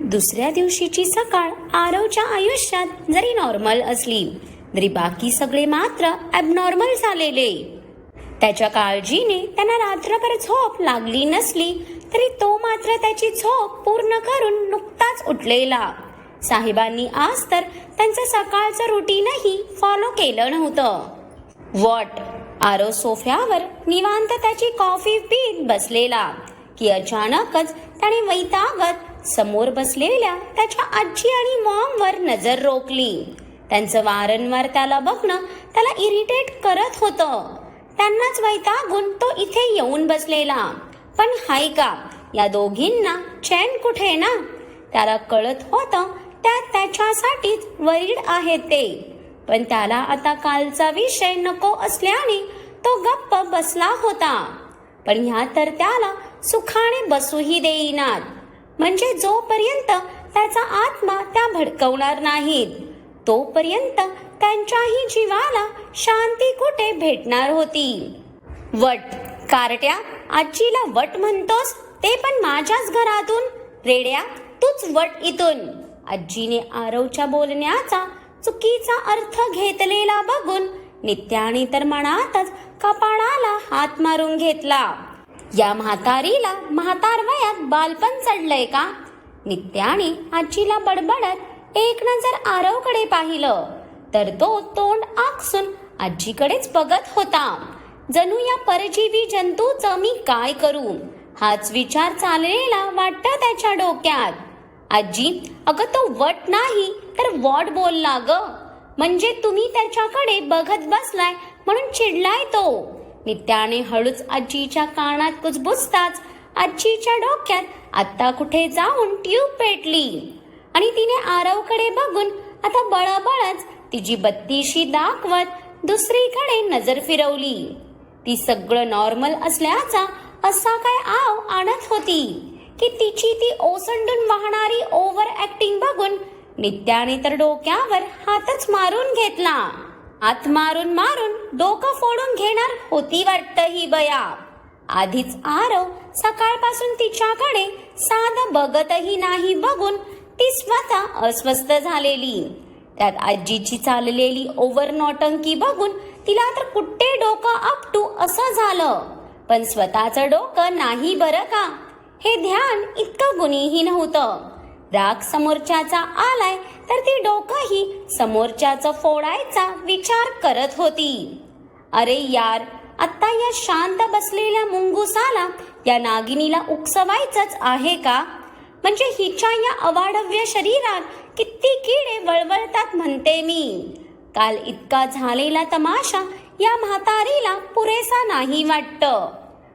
दुसऱ्या दिवशीची सकाळ आरवच्या आयुष्यात जरी नॉर्मल असली तरी बाकी सगळे मात्र ॲबनॉर्मल झालेले. त्याच्या काळजीने त्यांना रात्रभर झोप लागली नसली तरी तो मात्र त्याची झोप पूर्ण करून नुकताच उठलेला. साहेबांनी आज तर त्यांचं सकाळचं रुटीनही फॉलो केलं नव्हतं. व्हॉट? आरव सोफ्यावर निवांत त्याची कॉफी पीत बसलेला की अचानकच त्याने वैतागत समोर बसलेल्या त्याच्या आजी आणि मॉमवर नजर रोखली. त्यांचं वारंवार त्याला बघणं त्याला इरिटेट करत होतं. त्यांनाच वैतागून तो इथे येऊन बसलेला. पण हाय का, या दोघींना चैन कुठे ना? त्याला कळत होतं त्याच्यासाठीच वरीड आहे ते. पण त्याला आता कालचा विषय नको असल्याने तो गप्प बसला होता. पण ह्या तर त्याला सुखाने बसूही देईनात. म्हणजे जोपर्यंत त्याचा आत्मा त्या भडकवणार नाहीत तोपर्यंत त्यांच्याही जीवाला शांती कुठे भेटणार होती. वट कारट्या, आजीला वट म्हणतोस ते पण माझ्याच घरातून? रेड्या, तूच वट इथून. आजीने आरवच्या बोलण्याचा चुकीचा अर्थ घेतलेला बघून नित्याने तर मनातच कपाळाला हात मारून घेतला. या म्हातारीला म्हातार वयात बालपण चढलंय का? नित्याने आजीला बडबडत एक नजर आरवकडे पाहिलं तर तो तोंड आकसून आजीकडेच बघत होता. जणू या परजीवी जंतूचं मी काय करू हाच विचार चाललेला वाटतं त्याच्या डोक्यात. आजी, अगं तो वट नाही तर वॉट बोलला ग. म्हणजे तुम्ही त्याच्याकडे बघत बसलाय म्हणून चिडलाय तो. नित्याने हळूच आजीच्या कानात कुजबुजताच आजीच्या डोक्यात आत्ता कुठे जाऊन ट्यूब पेटली आणि तिने आरवकडे बघून आता बळबळच तिची बत्तीशी दाखवत दुसरीकडे नजर फिरवली. ती सगळं नॉर्मल असल्याचा असा काय आव आणत होती की तिची ती ओसंडून वाहणारी ओव्हर ऍक्टिंग बघून नित्याने तर डोक्यावर हातच मारून घेतला. हात मारून मारून डोकं फोडून घेणार होती वाटतं ही बया. आधीच आरव सकाळपासून तिच्याकडे साधं बघतही नाही बघून ती स्वतः अस्वस्थ झालेली. त्यात आजीची चाललेली ओव्हर नौटंकी बघून तिला तर कुठे डोकं आपटू असं झालं. पण स्वतःचं डोकं नाही बरं का, हे ध्यान इतकं गुणीही नव्हतं. राग समोरच्याचा आलाय तर ती डोकंही समोरच्याचं फोडायचा विचार करत होती. अरे यार, आत्ता या शांत बसलेल्या मुंगुसाला या नागिनीला उकसवायचंच आहे का? म्हणजे हिच्या या अवाढव्य शरीरात किती किडे वळवळतात म्हणते मी. काल इतका झालेला तमाशा या म्हातारीला पुरेसा नाही वाटतं.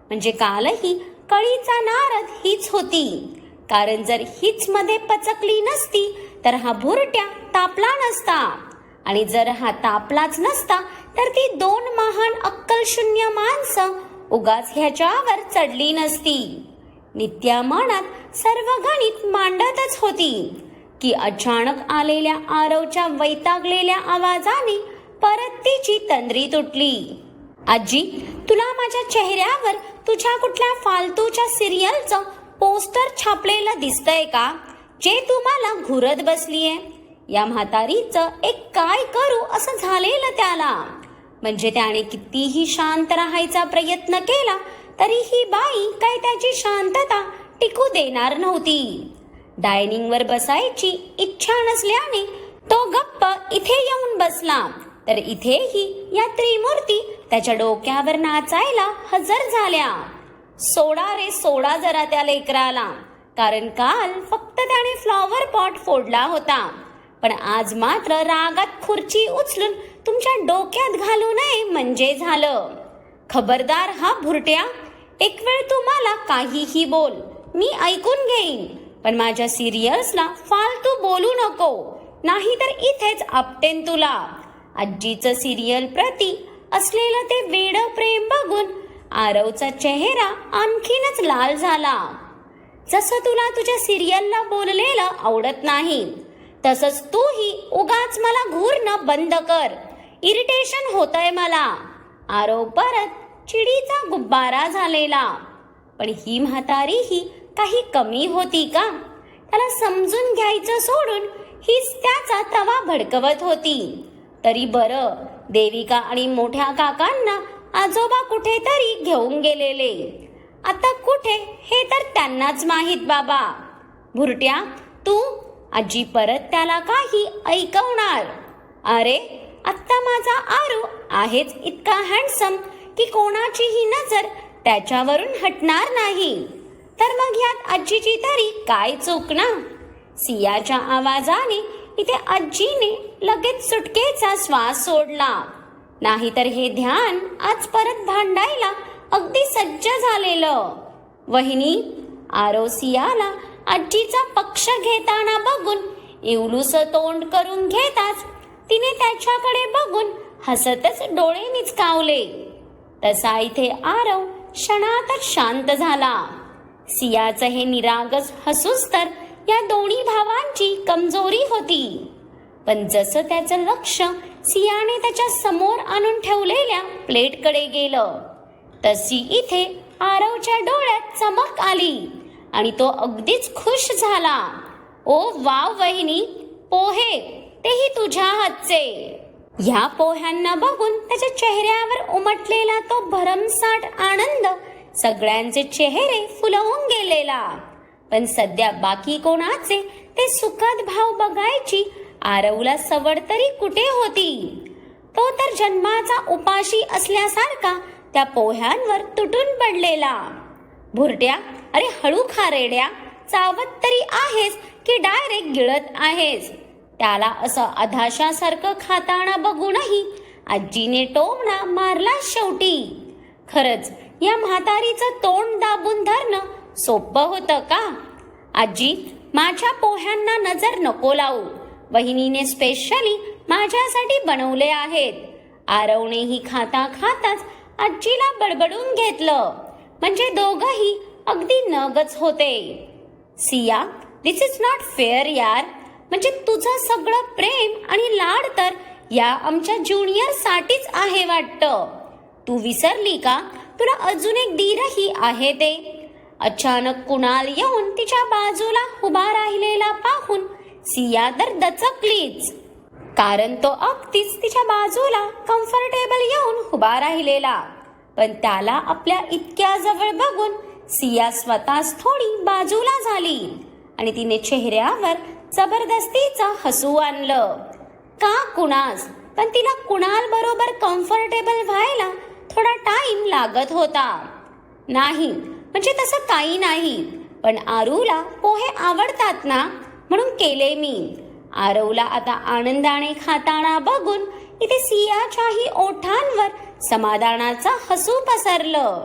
म्हणजे कालही कळीचा नारद हीच होती. कारण जर हीच मध्ये पचकली नसती तर हा भुरट्या तापला नसता. आणि जर हा तापलाच नसता तर ती दोन महान अक्कलशून्य माणसं उगाच ह्याच्यावर चढली नसती. नित्या मनात सर्व गणित मांडतच होती की अचानक आलेल्या आरवच्या वैतागलेल्या आवाजाने परत तिची तंद्री तुटली. आजी, तुला माझ्या चेहऱ्यावर तुझ्या कुठल्या फालतूच्या सिरियलचं पोस्टर छापलेलं दिसतंय का, जे तुम्हाला घुरत बसलीये? या म्हातारीचं एक काय करू असं झालेलं त्याला. म्हणजे त्याने कितीही शांत राहायचा प्रयत्न केला तरी ही बाई काय त्याची शांतता टिकू देणार नव्हती. डायनिंगवर बसायची इच्छा नसल्याने तो गप्प इथे येऊन बसला तर इथेही या त्रिमूर्ती त्याच्या डोक्यावर नाचायला हजर झाल्या. सोडा रे सोडा जरा त्या लेकराला. कारण काल फक्त त्याने फ्लॉवर पॉट फोडला होता, पण आज मात्र रागात खुर्ची उचलून तुमच्या डोक्यात घालू नये म्हणजे झालं. खबरदार हा भुरट्या, एक वेळ तू मला काहीही बोल, मी ऐकून घेईन. पण माझ्या सिरियल्सला फालतू बोलू नको, नाहीतर इथेच आपटेन तुला. आजीचं सिरियल प्रती असलेलं ते वेडं प्रेम बघून आरवचा चेहरा आणखीनच लाल झाला. जसं तुला तुझ्या सिरियलला बोललेलं आवडत नाही तसंच तूही उगाच मला घूरणं बंद कर. इरिटेशन होतंय मला. आरव परत चिडीचा गुब्बारा झालेला. पण ही म्हातारीही काही कमी होती का? त्याला समजून घ्यायचं सोडून हीच त्याचा तवा भडकवत होती. तरी बरं, देविका आणि मोठ्या काकांना आजोबा कुठेतरी घेऊन गेलेले. आता कुठे हे तर त्यांनाच माहीत बाबा. भुरट्या, तू? आजी परत त्याला काही ऐकवणार. अरे, आत्ता माझा आरू आहेच इतका हँडसम की कोणाचीही नजर त्याच्यावरून हटणार नाही. तर मग ह्यात आजीची तरी काय चूक ना? सियाच्या आवाजाने इथे आजीने लगेच सुटकेचा श्वास सोडला. नाहीतर हे ध्यान आज परत भांडायला अगदी सज्ज झालेलं. वहिनी, आरव सियाला आजीचा पक्ष घेताना बघून इवलूस तोंड करून घेताच तिने त्याच्याकडे बघून हसतच डोळे मिचकावले. तसा इथे आरव क्षणातच शांत झाला. सियाचं हे निरागस हसूच तर या दोन्ही भावांची कमजोरी होती. पण जसं त्याचं लक्ष सियाने त्याच्या समोर आणून ठेवलेल्या प्लेटकडे गेलं, तशी इथे आरवच्या डोळ्यात चमक आली आणि तो अगदीच खुश झाला. ओ वाव वहिनी, पोहे, तेही तुझ्या हातचे. ह्या पोह्यांना बघून त्याच्या चेहऱ्यावर उमटलेला तो भरमसाठ आनंद सगळ्यांचे चेहरे फुलवून गेलेला. पण सध्या बाकी कोणाचे ते सुखद भाव बघायची आरवला सवड तरी कुठे होती. तो तर जन्माचा उपाशी असल्यासारखा त्या पोह्यांवर तुटून पडलेला. भुरट्या, अरे हळू खा रेड्या, चावत तरी आहेस की डायरेक्ट गिळत आहेस? त्याला असं अधाशासारखं खाताना बघूनही आजीने टोमणा मारला शेवटी. खरंच या म्हातारीचं तोंड दाबून धरणं सोपं होतं का? आजी, माझ्या पोह्यांना नजर नको लावू. वहिनीने स्पेशली माझ्यासाठी बनवले आहेत. आरवनेही खाता खाताच आजीला बडबडून घेतलं. म्हणजे दोघंही अगदी नगच होते. सिया, दिस इज नॉट फेअर यार. म्हणजे तुझं सगळं प्रेम आणि लाड तर या आमच्या ज्युनियर साठीच आहे वाटतं. तू विसरली का तुला अजून एक दीरही आहे ते? अचानक कुणाल येऊन तिच्या बाजूला उभा राहिलेला पाहून सिया तर दचकलीच. कारण तो अगदीच तिच्या बाजूला कम्फर्टेबल येऊन उभा राहिलेला. पण त्याला आपल्या इतक्या जवळ बघून सिया स्वतःच थोडी बाजूला झाली आणि तिने चेहऱ्यावर जबरदस्तीचं हसू आणलं. का कुणास, पण तिला कुणाल बरोबर कम्फर्टेबल व्हायला थोडा टाइम लागत होता. नाही म्हणजे तसं काही नाही, पण आरूला पोहे आवडतात ना, म्हणून केले मी. आरवला आता आनंदाने खाताना बघून इथे सियाच्याही ओठांवर समाधानाचा हसू पसरलं.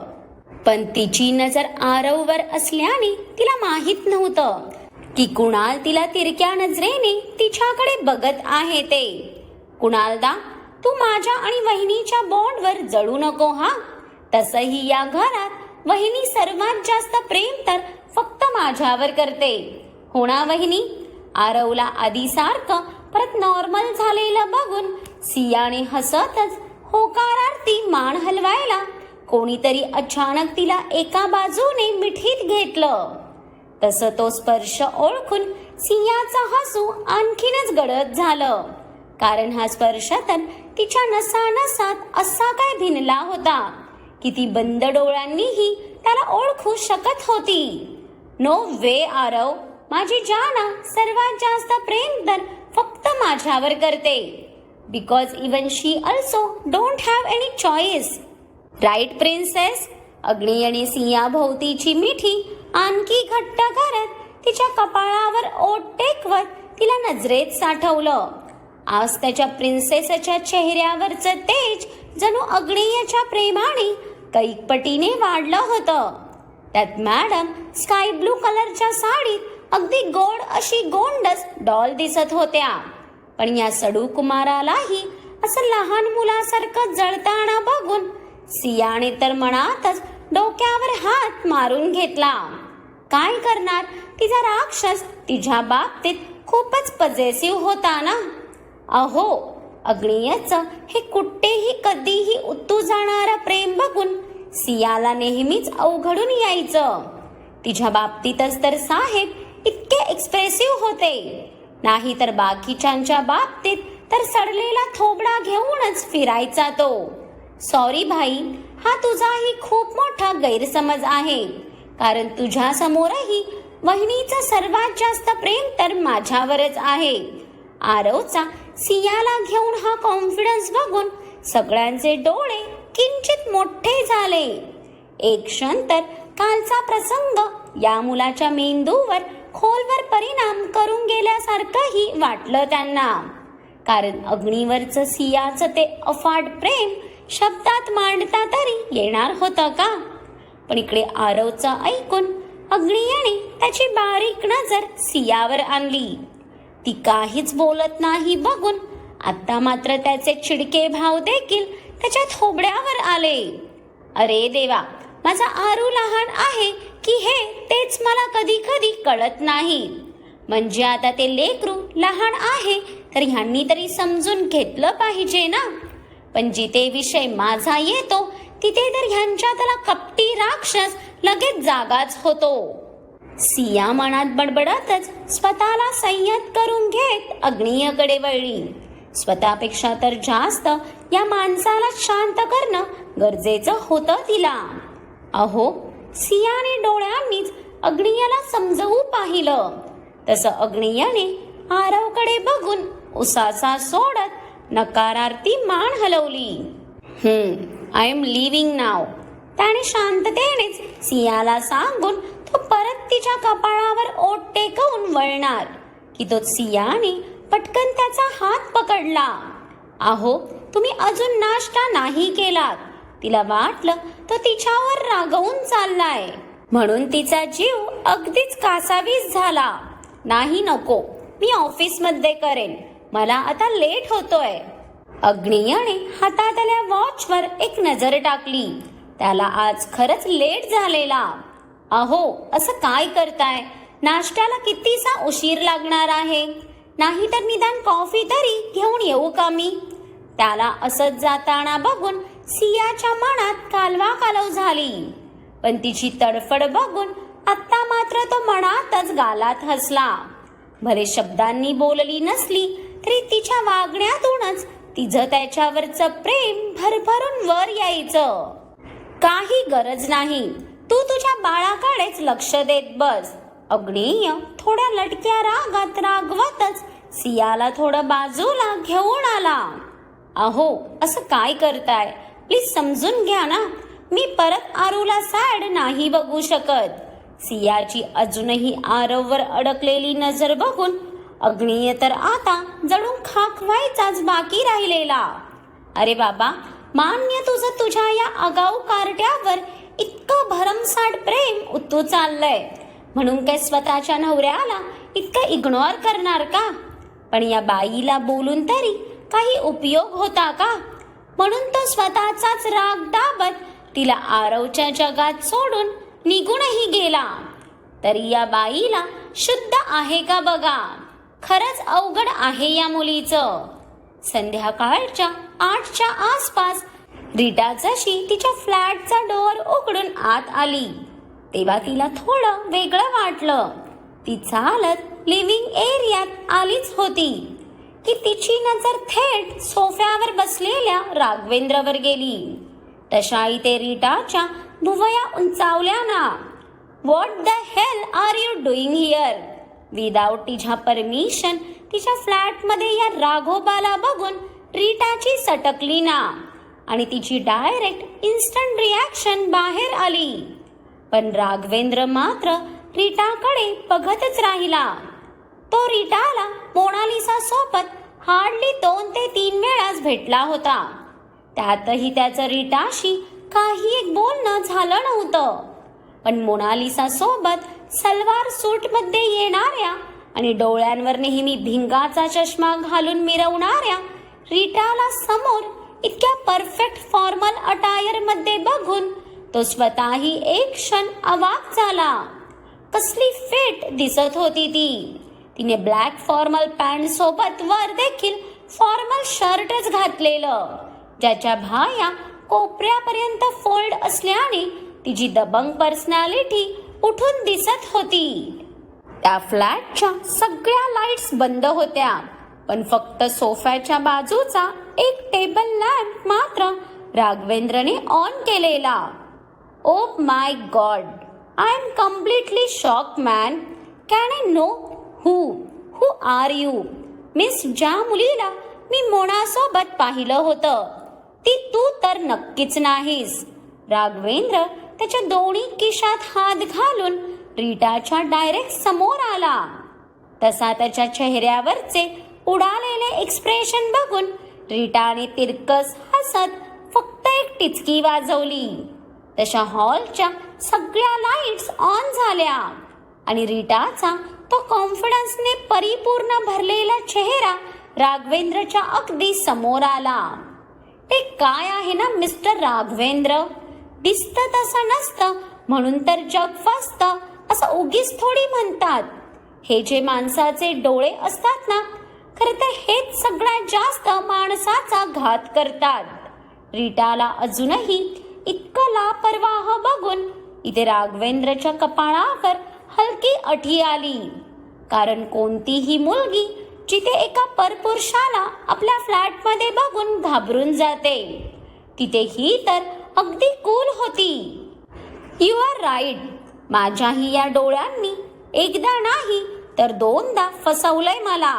पण तिची नजर आरववर असल्याने तिला माहित नव्हतं की कुणाल तिला तिरक्या नजरेने तिच्याकडे बघत आहे ते. कुणालदा, तू माझ्या आणि वहिनीच्या बॉन्डवर जळू नको हा. तसही या घरात वहिनी सर्वात जास्त प्रेम तर फक्त माझ्यावर करते, हो ना वहिनी? आरवला आधीसारखं परत नॉर्मल झालेलं बघून सियाने हसतच होकारार्थी मान हलवायला कोणीतरी अचानक तिला एका बाजूने मिठीत घेतलं. तसं तो स्पर्श ओळखून सियाचं हसू आणखीनच गडद झालं. कारण हा स्पर्श तर तिच्या नसानसात असा काय भिनला होता की ती बंद डोळ्यांनीही त्याला ओळखू शकत होती. नो वे आरव, माझी जाना सर्वात जास्त प्रेम तर फक्त माझ्यावर करते. Because even she also don't have any choice. Right princess? Agni आणि सिया भोवतीची मिठी आणखी घट्ट करत तिच्या कपाळावर ओठ टेकवत तिला नजरेत साठवलं. आज त्याच्या प्रिन्सेसच्या चेहऱ्यावरचं तेज जणू अग्नेयच्या प्रेमाने कैक पटीने वाढलं होतं. त्यात मॅडम स्काय ब्लू कलरच्या साडीत अगदी गोड अशी गोंडस डॉल दिसत होत्या. पण या सडू कुमारालाही असं लहान मुलासारखं जळताना बघून सियाने तर मनातच डोक्यावर हात मारून घेतला. काय करणार, तिचा राक्षस तिच्या बाबतीत खूपच पजेसिव्ह होता ना. अहो, अग्नियचं हे कुठेही कधीही उतू जाणारं प्रेम बघून सियाला नेहमीच अवघडून यायचं. तिच्या बाबतीतच तर साहेब इतके एक्सप्रेसिव्ह होते. नाही तर बाकीच्यांच्या बाबतीत तर सडलेला थोबडा घेऊनच फिरायचा तो. सॉरी भाई, हा तुझाही खूप मोठा गैरसमज आहे. कारण तुझ्या समोरही वहिनीचं सर्वात जास्त प्रेम तर माझ्यावरच आहे. आरवचा सियाला घेऊन हा कॉन्फिडन्स बघून सगळ्यांचे डोळे किंचित मोठे झाले. एक क्षण तर कालचा प्रसंग या मुलाच्या मेंदूवर खोलवर परिणाम करून गेल्यासारखंही वाटलं त्यांना. कारण अग्नीवरचं सियाचं ते अफाट प्रेम शब्दात मांडता तरी येणार होतं का? पण इकडे आरवचं ऐकून अग्नियाने त्याची बारीक नजर सियावर आणली. ती काहीच बोलत नाही बघून आता मात्र त्याचे चिडके भाव देखील त्याच्या थोबड्यावर आले. अरे देवा, माझा आरू लहान आहे की हे तेच मला कधी कधी कळत नाही. म्हणजे आता ते लेकरू लहान आहे तर ह्यांनी तरी समजून घेतलं पाहिजे ना. पण जिथे विषय माझा येतो तिथे तर ह्यांच्यातला कपटी राक्षस लगेच जागाच होतो. सिया मनात बडबडतच स्वतःला संयत करून घेत अग्नियाकडे वळली. स्वतःपेक्षा तर जास्त या माणसाला शांत करणं गरजेचं होतं तिला. अहो, सियाने डोळ्यांनीच अग्नियाला समजवू पाहिलं. तसं अग्नियाने आरवकडे बघून उसासा सोडत नकारार्थी मान हलवली. आय एम लिव्हिंग नाव, त्याने शांततेनेच सियाला सांगून तो परत तिच्या कपाळावर ओठ टेकवून वळणार की तो सियाने पटकन त्याचा हात पकडला. अहो, तुम्ही अजून नाश्ता नाही केलात. तिला वाटलं तो तिच्यावर रागवून चाललाय म्हणून तिचा जीव अगदीच कासावीस झाला. नाही, नको, मी ऑफिसमध्ये करेन, मला आता लेट होतोय. अग्नियाने हातातल्या वॉचवर एक नजर टाकली. त्याला आज खरंच लेट झालेला. अहो, असं काय करताय? नाश्त्याला कितीसा उशीर लागणार आहे. नाही तर निदान कॉफी तरी घेऊन येऊ का मी? त्याला असंच जाताना बघून सियाच्या मनात कालवा कालव झाली. पण तिची तडफड बघून आत्ता मात्र तो मनातच गालात हसला. भले शब्दांनी बोलली नसली तरी तिच्या वागण्यातूनच तिचं त्याच्यावरचं प्रेम भरभरून वर यायचं. काही गरज नाही, तू तुझ्या बाळाकडेच लक्ष देत बस. अग्नेय थोड्या लटक्या रागात रागवतच सियाला थोडं बाजूला घेऊन आला. अहो, असं काय करताय? प्लीज समजून घ्या ना. मी परत आरूला सॅड नाही बघू शकत. सियाची अजूनही आरववर अडकलेली नजर बघून अग्निय तर आता जणू खाक व्हायचाच बाकी राहिलेला. अरे बाबा, मान्य तुझं तुझ्या या आगाऊ कार्ट्यावर इतकं भरमसाठ प्रेम उतू चाललंय म्हणून काय स्वतःच्या नवऱ्याला इतकं इग्नोर करणार का? पण या बाईला बोलून तरी काही उपयोग होता का? म्हणून तो स्वतःचाच राग दाबत तिला आरवच्या जगात सोडून निघूनही गेला. तरी या बाईला शुद्ध आहे का बघा. खरंच अवघड आहे या मुलीचं. संध्याकाळच्या 8च्या आसपास रीटा जशी तिच्या फ्लॅटचा डोअर उघडून आत आली तेव्हा तिला थोडं वेगळं वाटलं. ती चालत लिव्हिंग एरियात आलीच होती की तिची नजर थेट सोफ्यावर बसलेल्या राघवेंद्रवर गेली. तशा इथे रीटाच्या भुवया उंचावल्या ना. What the hell are you doing here? Without तिच्या परमिशन तिच्या फ्लॅटमध्ये या राघोबाला बघून रीटाची सटकली ना आणि तिची डायरेक्ट इन्स्टंट रिॲक्शन बाहेर आली. पण राघवेंद्र मात्र रीटाकडे बघतच राहिला. तो रीटाला मोनालिसा सोबत हार्डली 2 ते 3 वेळाच भेटला होता. त्यातही त्याचं रीटाशी काही एक बोलणं झालं नव्हतं. पण मोनालिसा सोबत सलवार सूट मध्ये येणाऱ्या आणि डोळ्यांवर नेहमी भिंगाचा चष्मा घालून मिरवणाऱ्या रीटाला समोर इतक्या परफेक्ट फॉर्मल अटायर मध्ये बघून तो स्वतःही एक क्षण अवाक झाला. कसली फिट दिसत होती ती. तिने ब्लॅक फॉर्मल पॅन्ट सोबत वर देखील फॉर्मल शर्टच घातलेलं ज्याच्या भाया कोपऱ्यापर्यंत फोल्ड असल्याने तिची दबंग पर्सनॅलिटी उठून दिसत होती. त्या फ्लॅटच्या सगळ्या लाईट्स बंद होत्या, पण फक्त सोफ्याच्या बाजूचा एक टेबल लॅम्प मात्र राघवेंद्रने ऑन केलेला. Oh my God, I am completely shock man. Can I know who are you? Miss, ज्या मुलीला मी मोनासोबत पाहिलं होतं ती तू तर नक्कीच नाहीस. राघवेंद्र त्याच्या दोन्ही खिशात हात घालून रीटाच्या डायरेक्ट समोर आला. तसा त्याच्या चेहऱ्यावरचे उडालेले एक्सप्रेशन बघून रीटाने तिरकस हसत फक्त एक टिचकी वाजवली. तशा हॉलच्या सगळ्या लाईट्स ऑन झाल्या आणि रीटाचा तो कॉन्फिडन्सने परिपूर्ण भरलेला चेहरा राघवेंद्रच्या अगदी समोर आला. ते काय आहे ना मिस्टर राघवेंद्र, दिसतं तसं नसतं म्हणून तर जग फसतं असं उगीच थोडी म्हणतात. हे जे माणसाचे डोळे असतात ना, खरं तर हेच सगळ्यात जास्त माणसाचा घात करतात. रीटाला अजूनही इतकं लापरवाह बघून इथे राघवेंद्रच्या कपाळावर हलकी अठी आली. कारण कोणतीही मुलगी जिथे एका परपुरुषाला आपल्या फ्लॅटमध्ये बघून घाबरून जाते, तिथे ही तर अगदी कूल होती. You are right. माझ्याही या डोळ्यांनी एकदा नाही तर दोनदा फसवलंय मला.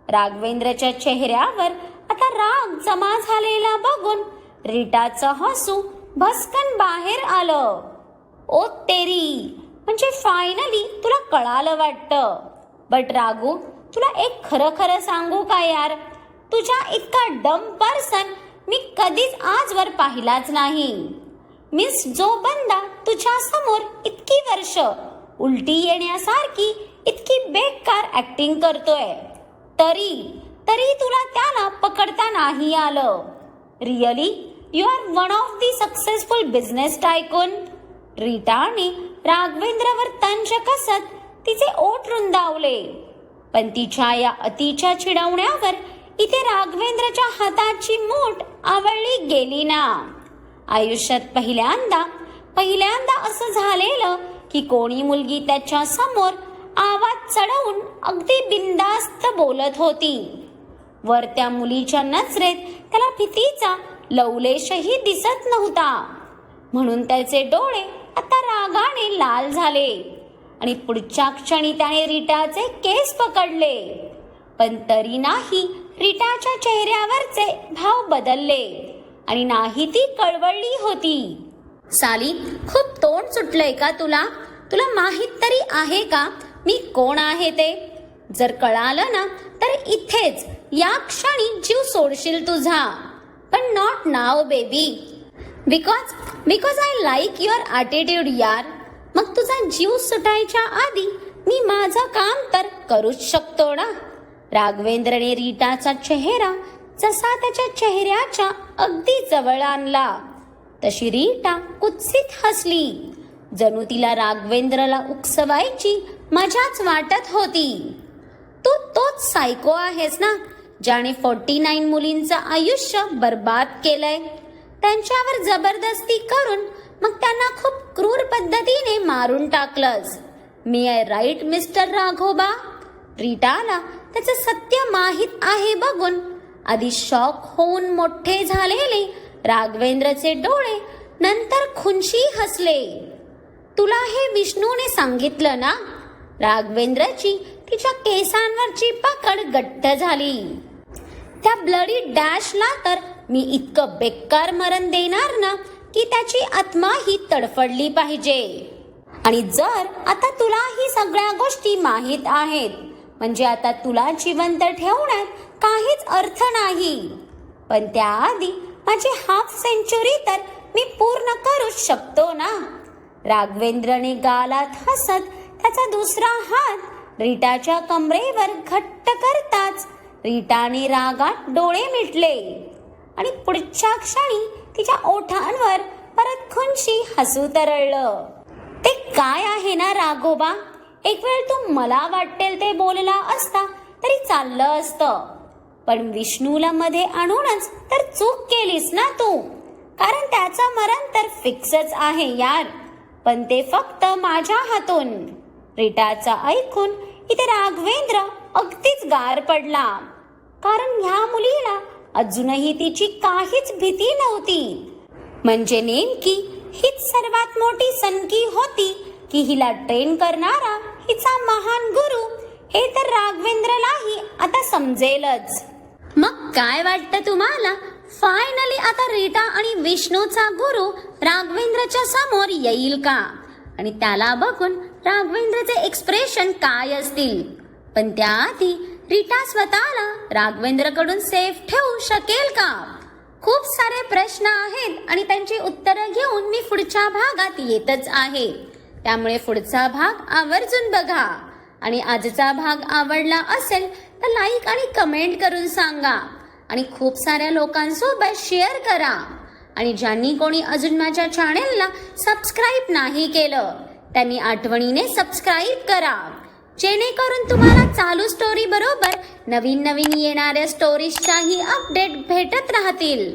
राघवेंद्रच्या चेहऱ्यावर आता राग जमा झालेला बघून रीटाचं हसू भस्कन बाहेर आलं. ओ तेरी, म्हणजे फायनली तुला कळालं वाटतं. बट राघू, तुला एक खरं सांगू का यार, तुझ्या इतका डम पर्सन मी कधीच आजवर पाहिलाच नाही. मिस, जो बंदा तुझ्या समोर इतकी वर्ष उलटी येण्यासारखी इतकी बेकार ऍक्टिंग करतोय, तरी तुला त्याला पकडता नाही आलं. Really you are one of the successful business tycoon. रीटाने राघवेंद्रवर तंज कसत तिचे ओठ रुंदावले. पण तिच्या या अतिच्या चिडवण्यावर इथे राघवेंद्रच्या हाताची मूठ आवळली गेली ना. आयुष्यात पहिल्यांदा असं झालेलं की कोणी मुलगी त्याच्या समोर आवाज चढवून अगदी बिनधास्त बोलत होती. वर त्या मुलीच्या नजरेत त्याला भीतीचा लवलेशही दिसत नव्हता. म्हणून त्याचे डोळे आता रागाने लाल झाले आणि पुढच्या क्षणी त्याने रीटाचे केस पकडले. पण तरी नाही रीटाच्या चेहऱ्यावरचे भाव बदलले आणि नाही ती कळवळली होती. साली, खूप तोंड सुटलंय का तुला? तुला माहित तरी आहे का मी कोण आहे ते? जर कळालं ना तर इथेच या क्षणी जीव सोडशील तुझा. पण not now baby, because I like your attitude यार. मग तुझा जीव सुटायच्या आधी मी माझं काम तर करूच शकतो ना. राघवेंद्रने रीटाचा चेहरा जसा त्याच्या चेहऱ्याच्या अगदी जवळ आणला तशी रीटा कुत्सित हसली. जणू तिला राघवेंद्रला उकसवायची मजाच वाटत होती. तू तोच सायको आहेस ना ज्याने 49 मुलींचं आयुष्य बर्बाद केलंय. त्यांच्यावर जबरदस्ती करून मग त्यांना खूप क्रूर पद्धतीने मारून टाकलंस. मी आय राईट मिस्टर राघोबा? रीटाला त्याचं सत्य माहीत आहे बघून आधी शॉक होऊन मोठे झालेले राघवेंद्रचे डोळे नंतर खुनशी हसले. तुला हे विष्णूने सांगितलं ना? राघवेंद्रची तिच्या केसांवरची पकड घट्ट झाली. त्या ब्लडी डॅशला तर मी इतकं बेकार मरण देणार ना की त्याची आत्मा ही तडफडली पाहिजे. आणि जर आता तुला ही सगळ्या गोष्टी माहीत आहेत म्हणजे आता तुला जिवंत ठेवण्यात काहीच अर्थ नाही. पण त्याआधी माझी हाफ सेंचुरी तर मी पूर्ण करू शकतो ना. राघवेंद्रने गालात हसत त्याचा दुसरा हात रीटाच्या कमरेवर घट्ट करताच रीटाने रागात डोळे मिटले आणि पुढच्या क्षणी तिच्या ओठांवर परत खुनशी हसू तरळलं. ते काय आहे ना राघोबा, एक वेळ तू मला वाटेल ते बोलला असता तरी चाललं असतं. पण विष्णूला मध्ये आणूनच तर चूक केलीस ना तू. कारण त्याचं मरण तर फिक्सच आहे यार, पण ते फक्त माझ्या हातून. रीटाचं ऐकून इथे राघवेंद्र अगदीच गार पडला, कारण ह्या मुलीला अजूनही तिची काहीच भीती नव्हती. म्हणजे नेमकी हीच सर्वात मोठी सनकी होती की हिला ट्रेन करणारा हिचा महान गुरु हे तर राघवेंद्रलाही आता समजेलच. मग काय वाटतं तुम्हाला, फायनली आता रीटा आणि विष्णूचा गुरु राघवेंद्रच्या समोर येईल का? आणि त्याला बघून राघवेंद्रचे एक्सप्रेशन काय असतील? पण त्याआधी रीटा स्वतःला राघवेंद्रकडून सेफ ठेवू शकेल का? खूप सारे प्रश्न आहेत आणि त्यांची उत्तरं घेऊन मी पुढच्या भागात येतच आहे. त्यामुळे पुढचा भाग आवर्जून बघा. आणि आजचा भाग आवडला असेल तर लाईक आणि कमेंट करून सांगा आणि खूप साऱ्या लोकांसोबत शेअर करा. आणि ज्यांनी कोणी अजून माझ्या चॅनेलला सबस्क्राईब नाही केलं त्यांनी आठवणीने सबस्क्राईब करा, जेणेकरून तुम्हाला चालू स्टोरी बरोबर नवीन नवीन येणाऱ्या स्टोरीजच्याही अपडेट भेटत राहतील.